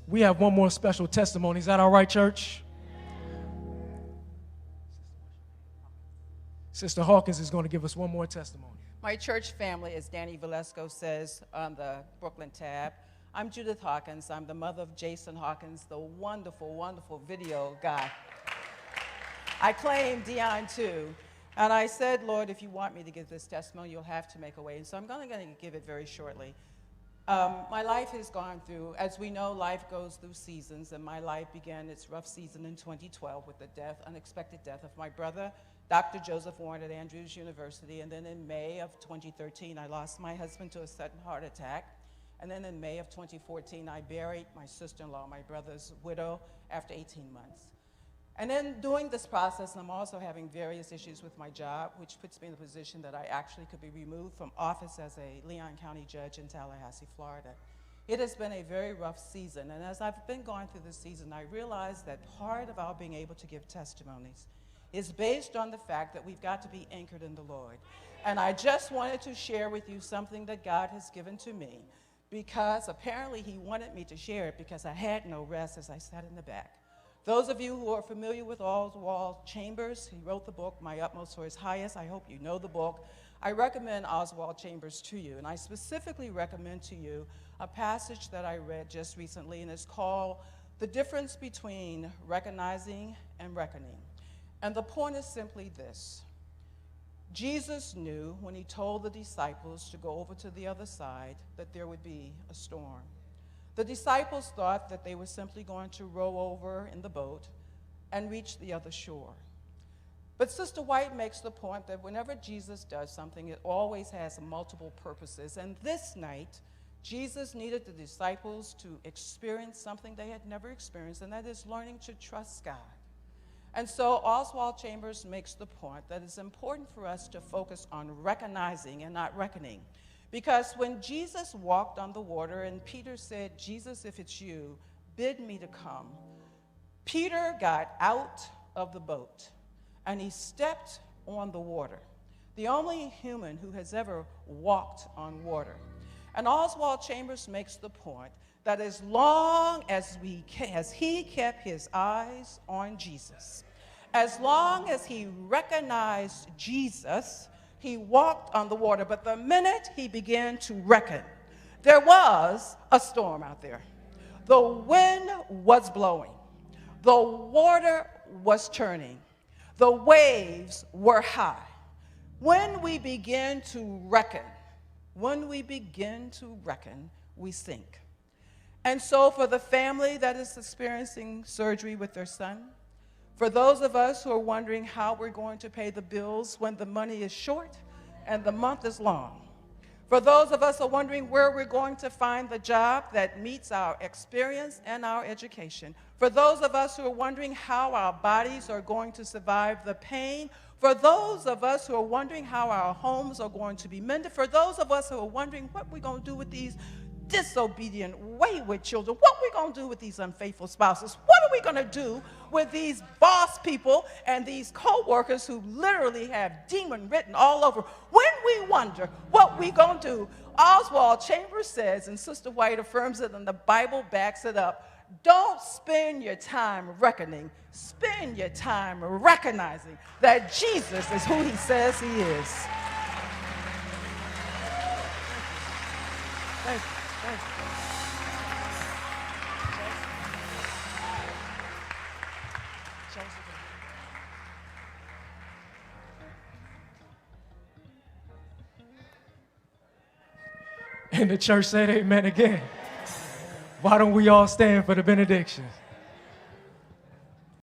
We have one more special testimony. Is that all right, church? Sister Hawkins is going to give us one more testimony. My church family, as Danny Valesco says on the Brooklyn tab, I'm Judith Hawkins. I'm the mother of Jason Hawkins, the wonderful, wonderful video guy. I claim Dion too. And I said, Lord, if you want me to give this testimony, you'll have to make a way. And so I'm going to give it very shortly. My life has gone through, as we know, life goes through seasons, and my life began its rough season in 2012 with the unexpected death of my brother, Dr. Joseph Warren at Andrews University, and then in May of 2013, I lost my husband to a sudden heart attack, and then in May of 2014, I buried my sister-in-law, my brother's widow, after 18 months. And then during this process, I'm also having various issues with my job, which puts me in a position that I actually could be removed from office as a Leon County judge in Tallahassee, Florida. It has been a very rough season, and as I've been going through this season, I realized that part of our being able to give testimonies is based on the fact that we've got to be anchored in the Lord. And I just wanted to share with you something that God has given to me, because apparently he wanted me to share it because I had no rest as I sat in the back. Those of you who are familiar with Oswald Chambers, he wrote the book, My Utmost for His Highest. I hope you know the book. I recommend Oswald Chambers to you, and I specifically recommend to you a passage that I read just recently, and it's called The Difference Between Recognizing and Reckoning. And the point is simply this. Jesus knew when he told the disciples to go over to the other side that there would be a storm. The disciples thought that they were simply going to row over in the boat and reach the other shore. But Sister White makes the point that whenever Jesus does something, it always has multiple purposes. And this night, Jesus needed the disciples to experience something they had never experienced, and that is learning to trust God. And so Oswald Chambers makes the point that it's important for us to focus on recognizing and not reckoning. Because when Jesus walked on the water and Peter said, Jesus, if it's you, bid me to come, Peter got out of the boat and he stepped on the water, the only human who has ever walked on water. And Oswald Chambers makes the point that as long as he kept his eyes on Jesus, as long as he recognized Jesus, he walked on the water. But the minute he began to reckon, there was a storm out there. The wind was blowing. The water was churning. The waves were high. When we begin to reckon, we sink. And so for the family that is experiencing surgery with their son, for those of us who are wondering how we're going to pay the bills when the money is short and the month is long, for those of us who are wondering where we're going to find the job that meets our experience and our education, for those of us who are wondering how our bodies are going to survive the pain, for those of us who are wondering how our homes are going to be mended, for those of us who are wondering what we're going to do with these disobedient, wayward children, what we're going to do with these unfaithful spouses, what are we going to do with these boss people and these co-workers who literally have demon written all over. When we wonder what we're going to do, Oswald Chambers says, and Sister White affirms it, and the Bible backs it up, don't spend your time reckoning. Spend your time recognizing that Jesus is who he says he is. Thank you. Thank you. And the church said amen again. Why don't we all stand for the benediction?